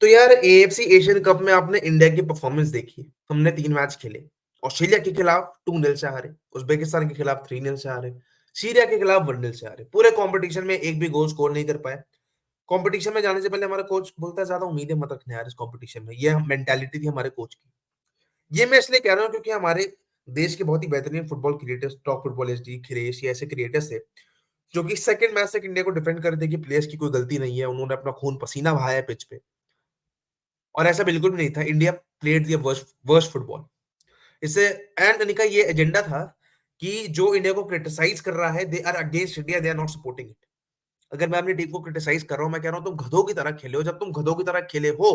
तो यार AFC Asian cup में आपने इंडिया की परफॉर्मेंस देखी। हमने 3 मैच खेले। ऑस्ट्रेलिया के खिलाफ 2-0 से हारे, उज्बेकिस्तान के खिलाफ 3-0 से हारे, सीरिया के खिलाफ 1-0 से हारे। पूरे कंपटीशन में एक भी गोल स्कोर नहीं कर पाए। कंपटीशन में जाने से पहले हमारा कोच बोलता है ज्यादा उम्मीदें मत रखना यार इस कंपटीशन में। ये मेंटालिटी थी हमारे कोच की। ये मैं इसलिए कह रहा हूँ क्योंकि हमारे देश के बहुत ही बेहतरीन football creators, top football SD, खिरेश, ये ऐसे क्रिएटर्स थे जो कि सेकंड मैच तक इंडिया को डिफेंड कर थे कि प्लेयर्स की कोई गलती नहीं है, उन्होंने अपना खून पसीना बहाया है पिच पे। और ऐसा बिल्कुल भी नहीं था। India played the worst worst football. इससे एंड इनका ये एजेंडा था कि जो इंडिया को क्रिटिसाइज कर रहा है, they are against India, they are not supporting it. अगर मैं अपनी टीम को क्रिटिसाइज कर रहा हूं, मैं कह रहा हूं तुम गधों की तरह खेले हो। जब तुम गधों की तरह खेले हो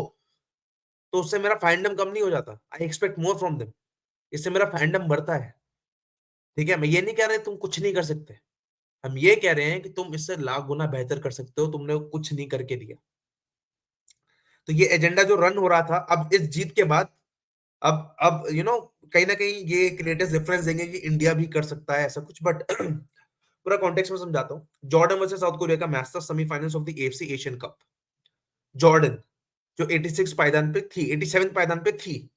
तो उससे मेरा फैंडम कम नहीं हो जाता। I expect more from them. इससे मेरा फैंडम बढ़ता है। ठीक है, मैं ये नहीं कह रहे तुम कुछ नहीं कर सकते। हम ये कह रहे हैं कि तुम इससे लाख गुना बेहतर कर सकते हो, तुमने कुछ नहीं करके दिया। तो ये एजेंडा जो रन हो रहा था, अब इस जीत के बाद, अब कहीं ना कहीं ये क्रिएटर्स रेफरेंस देंगे कि इंडिया भी कर सकता है ऐसा कुछ। बट पूरा कॉन्टेक्स्ट में समझाता हूँ। जॉर्डन वर्सेस साउथ कोरिया का मैच था, semifinals of the AFC Asian cup. Jordan जो 86 पायदान पे थी, 87 पायदान पे थी,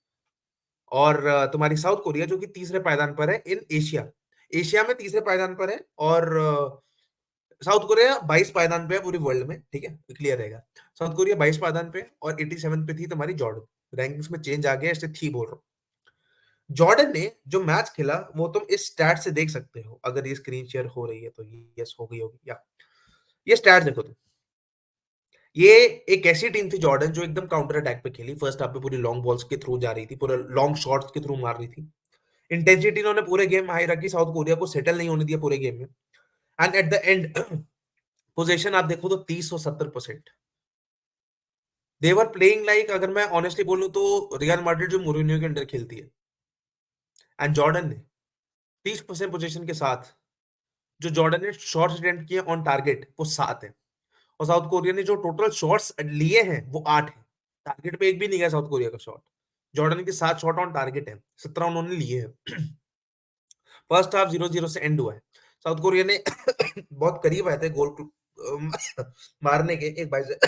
और तुम्हारी साउथ कोरिया जो कि तीसरे पायदान पर है इन एशिया। एशिया में तीसरे पायदान पर है, और साउथ कोरिया 22 पायदान पे है पूरी वर्ल्ड में। ठीक है, क्लियर रहेगा। साउथ कोरिया 22 पायदान पे और 87 पे थी तुम्हारी जॉर्डन। रैंकिंग्स में चेंज आ गया, इसलिए थी बोल रहा हूँ। जॉर्डन ने जो मैच खेला वो तुम इस स्टैट से देख सकते हो। अगर ये स्क्रीन शेयर हो रही है तो यस हो गई होगी। या ये स्टैट देखो तुम। ये एक ऐसी टीम थी जॉर्डन जो एकदम काउंटर अटैक पे खेली। फर्स्ट हाफ पे पूरी लॉन्ग बॉल्स के थ्रू जा रही थी, पूरे लॉन्ग शॉट्स के थ्रू मार रही थी। इंटेंसिटी इन्होंने पूरे गेम हाई रखी, साउथ कोरिया को सेटल नहीं होने दिया पूरे गेम में। And at the end position आप देखो तो 30-70%। देवर प्लेइंग लाइक, अगर मैं ऑनेस्टली बोलूं तो रियल मैड्रिड जो मूरिन्हो के अंडर खेलती है। एंड जॉर्डन ने 30% पोजीशन के साथ, जो जॉर्डन ने शॉट्स अटेम्प्ट किए ऑन टारगेट वो 7 है, और साउथ कोरिया ने जो टोटल शॉट्स लिए हैं वो 8 है। टारगेट पे एक भी नहीं गया साउथ कोरिया का शॉट। जॉर्डन के 7 शॉट ऑन टारगेट है, 17 उन्होंने लिए हैं। फर्स्ट हाफ 0-0 से एंड हुआ है। साउथ कोरिया ने बहुत करीब आए थे गोल मारने के, एक बाई से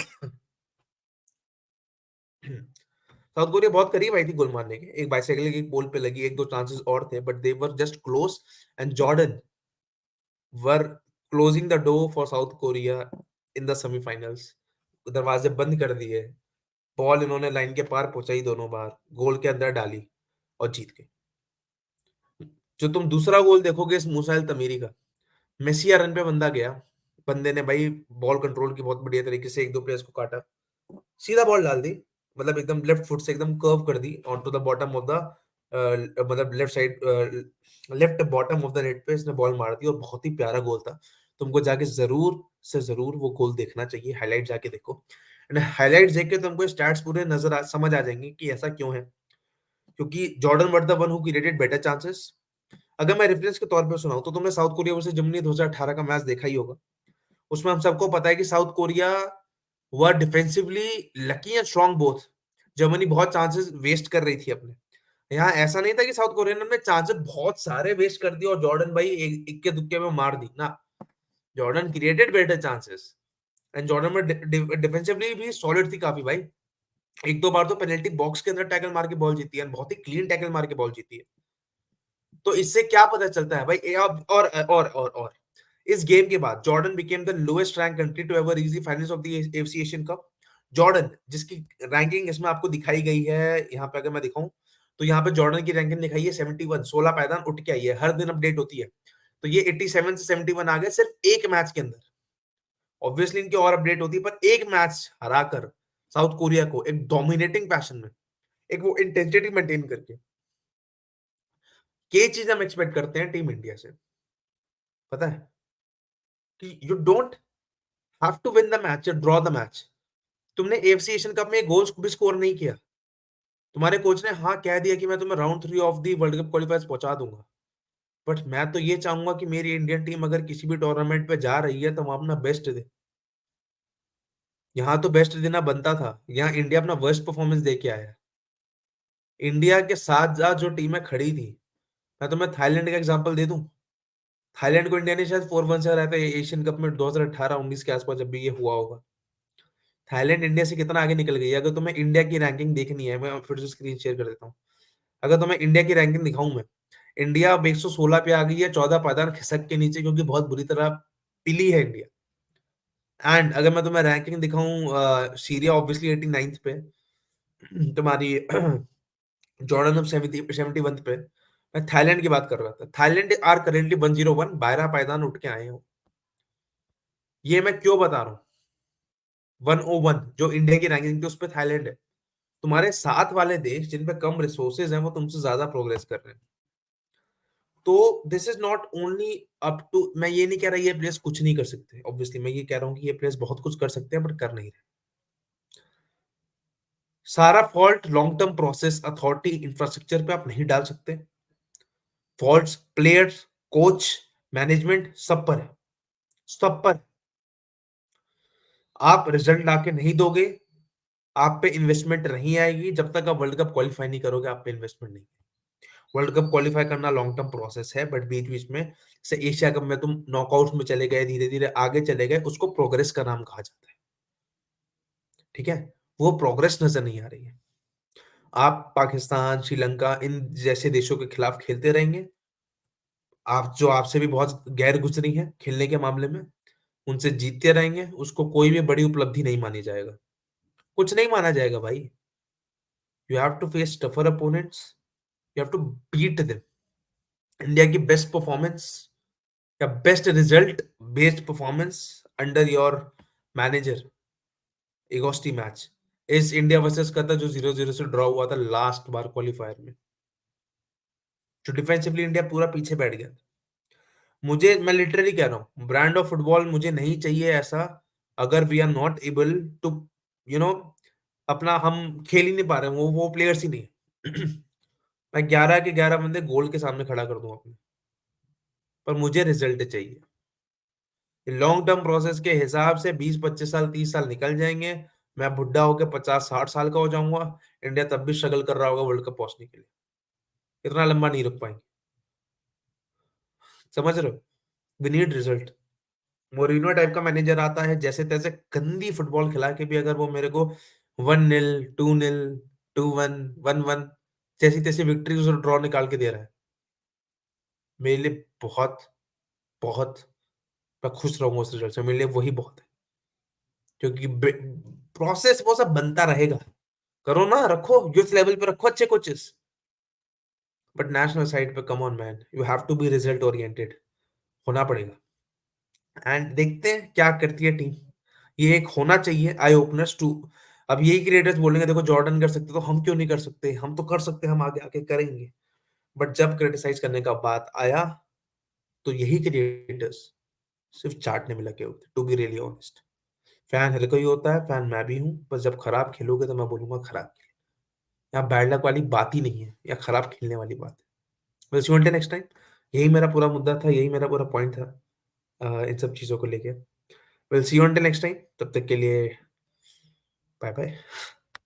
साउथ कोरिया बहुत करीब आई थी गोल मारने के, एक बाइसाइकिल की गोल पे लगी, एक दो चांसेस और थे, but they were just close. And Jordan were closing the door for south Korea in the semifinals. दरवाजे बंद कर दिए। बॉल इन्होंने लाइन के पार पहुंचाई, दोनों बार गोल के अंदर डाली और जीत गए। जो तुम दूसरा गोल देखोगे इस मुसाइल तमीरी का, मेसिया रन पे बंदा गया, बंदे ने भाई बॉल कंट्रोल की बहुत बढ़िया तरीके से एक दो प्लेयर्स को काटा, सीधा बॉल डाल दी। मतलब एकदम लेफ्ट फुट से एकदम कर्व कर दी on to the bottom of the, मतलब left side, left bottom of the net पे इसने बॉल मार दी, और बहुत ही प्यारा गोल था। तुमको जाके जरूर से जरूर वो गोल देखना चाहिए, हाईलाइट जाके देखो। एंड हाईलाइट देख के तुमको स्टैट्स पूरे समझ आ जाएंगे कि ऐसा क्यों है। क्योंकि Jordan were the one who created better chances. अगर मैं रेफरेंस के तौर पे सुनाऊं तो तुमने साउथ कोरिया वर्सेस जर्मनी 2018 का मैच देखा ही होगा। उसमें हम सबको पता है कि south Korea were defensively lucky and strong both. Germany बहुत चांसेस वेस्ट कर रही थी अपने। यहाँ ऐसा नहीं था कि साउथ कोरिया ने अपने चांसेस बहुत सारे वेस्ट कर दिए और जॉर्डन भाई इक्के दुक्के में मार दी ना। Jordan created better chances, and Jordan में डिफेंसिवली भी सॉलिड थी काफी भाई। एक दो बार तो पेनल्टी बॉक्स के अंदर टैकल मार के बॉल जीती है, बहुत ही क्लीन टैकल मार के बॉल जीती है। तो इससे क्या पता चलता है भाई, और इस गेम के बाद Jordan became the lowest rank country to ever reach the finals of the FC Asian cup. Jordan जिसकी रैंकिंग इसमें आपको दिखाई गई है, यहाँ पे अगर मैं दिखाऊं तो यहाँ पे जॉर्डन की रैंकिंग दिखाई है 71, 16 पायदान उठ के आई है, हर दिन अपडेट होती है। तो ये 87 से 71 आ गए सिर्फ एक मैच के अंदर। ऑब्वियसली इनकी और अपडेट होती है, पर एक मैच हराकर साउथ कोरिया को एक डोमिनेटिंग पैशन में, एक वो इंटेंसिटी मेंटेन करके, ये चीज हम एक्सपेक्ट करते हैं टीम इंडिया से। पता है कि you don't have to win the match, draw the match. तुमने एफसी एशियन कप में एक गोल भी स्कोर नहीं किया। तुम्हारे कोच ने हाँ कह दिया कि मैं तुम्हें round 3 of the world cup क्वालिफायर्स पहुंचा दूंगा। बट मैं तो ये चाहूंगा कि मेरी इंडियन टीम अगर किसी भी टूर्नामेंट पे जा रही है तो वहां अपना बेस्ट दे। यहाँ तो बेस्ट देना बनता था, यहाँ इंडिया अपना वर्स्ट परफॉर्मेंस दे के आया है। इंडिया के साथ साथ जो टीमें खड़ी थी, मैं तुम्हें थाईलैंड का एग्जांपल दे दूं। थाईलैंड को इंडिया ने शायद 4-1 से हराया था एशियन कप में 2018-19 के आसपास, जब भी ये हुआ होगा। थाईलैंड इंडिया से कितना आगे निकल गई है। अगर तुम्हें इंडिया की रैंकिंग देखनी है, मैं फिर से स्क्रीन शेयर कर देता हूँ। अगर तुम्हें इंडिया की रैंकिंग दिखाऊं मैं, इंडिया अब 116 पे आ गई है, 14 पायदान खिसक के नीचे, क्योंकि बहुत बुरी तरह पिली है इंडिया। एंड अगर मैं तुम्हें रैंकिंग दिखाऊं, सीरिया ऑब्वियसली 89th पे, तुम्हारी जॉर्डन अब 71 पे। मैं थाईलैंड की बात कर रहा था, थाईलैंड आर करेंटली 101, 12 पायदान उठ के आए हो। ये मैं क्यों बता रहा हूँ? 101 जो इंडिया की रैंकिंग थी, उस पे थाईलैंड है। तुम्हारे साथ वाले देश जिन पे कम रिसोर्सेज हैं, वो तुमसे ज्यादा प्रोग्रेस कर रहे हैं। तो this is not only up to, मैं ये नहीं कह रहा ये प्लेयर्स कुछ नहीं कर सकते, ऑब्वियसली मैं ये कह रहा हूँ कि ये प्लेयर्स बहुत कुछ कर सकते हैं, बट कर नहीं रहे। सारा fault long term process, authority, infrastructure पे आप नहीं डाल सकते। फॉल्ट्स प्लेयर्स, कोच, मैनेजमेंट सब पर है, सब पर। आप रिजल्ट लाके नहीं दोगे, आप पे इन्वेस्टमेंट नहीं आएगी। जब तक आप वर्ल्ड कप क्वालिफाई नहीं करोगे, आप पे इन्वेस्टमेंट नहीं। वर्ल्ड कप क्वालिफाई करना लॉन्ग टर्म प्रोसेस है, बट बीच बीच में से एशिया कप में तुम नॉकआउट में चले गए, धीरे धीरे आगे चले गए, उसको प्रोग्रेस का नाम कहा जाता है। ठीक है, वो प्रोग्रेस नजर नहीं आ रही है। आप पाकिस्तान, श्रीलंका, इन जैसे देशों के खिलाफ खेलते रहेंगे, आप जो आपसे भी बहुत गैर गुजरी है खेलने के मामले में, उनसे जीतते रहेंगे, उसको कोई भी बड़ी उपलब्धि नहीं मानी जाएगा। कुछ नहीं माना जाएगा भाई। You have to face tougher opponents, you have to beat them. India की बेस्ट परफॉर्मेंस या best result based performance under your manager एगोस्टी मैच इस इंडिया वर्सेस का था, जो 0-0 से ड्रॉ हुआ था लास्ट बार क्वालिफायर में, जो डिफेंसिवली इंडिया पूरा पीछे बैठ गया था। मुझे, मैं लिटरली कह रहा हूँ, ब्रांड ऑफ फुटबॉल मुझे नहीं चाहिए ऐसा। अगर we are not able to, you know, अपना हम खेल ही नहीं पा रहे, वो प्लेयर्स ही नहीं है। मैं 11 के 11 बंदे गोल के सामने खड़ा कर दूं अपने, पर मुझे रिजल्ट चाहिए। लॉन्ग टर्म प्रोसेस के हिसाब से 20-25 साल, 30 साल निकल जाएंगे, मैं बुढ़ा होकर 50-60 साल का हो जाऊंगा, इंडिया तब भी स्ट्रगल कर रहा होगा वर्ल्ड कप पहुंचने के लिए। इतना लंबा नहीं रुक पाएंगे। समझ रहे हो? We need result. Mourinho type का मैनेजर आता है, जैसे तैसे गंदी फुटबॉल खिला के भी अगर वो मेरे को 1-0, 2-0, 2-1, 1-1 जैसी तैसी विक्ट्री और ड्रॉ निकाल के दे रहा है, मेरे लिए बहुत, बहुत, मैं खुश रहूंगा उस रिजल्ट से। मेरे लिए वही बहुत है, क्योंकि प्रोसेस वो सब बनता रहेगा। करो ना, रखो यूथ लेवल पे, रखो अच्छे कोचेस, बट नेशनल साइड पे come on man, you have to be result oriented होना पड़ेगा। एंड देखते हैं क्या करती है टीम। ये एक होना चाहिए आई ओपनर्स टू। अब यही क्रिएटर्स बोलेंगे देखो जॉर्डन कर सकते तो हम क्यों नहीं कर सकते, हम तो कर सकते, हम आगे आके करेंगे। बट जब क्रिटिसाइज करने का बात आया, तो यही क्रिएटर्स सिर्फ चाटने में लगे होते, to be really honest. Fan हर कोई होता है, फैन मैं भी हूँ, पर जब खराब खेलोगे तो मैं बोलूंगा खराब खेले। यहाँ बैड लक वाली बात ही नहीं है, या खराब खेलने वाली बात है। बस यू नेक्स्ट टाइम। यही मेरा पूरा मुद्दा था, यही मेरा पूरा पॉइंट था इन सब चीजों को लेके। Will see you until next time, तब तक के लिए बाय बाय।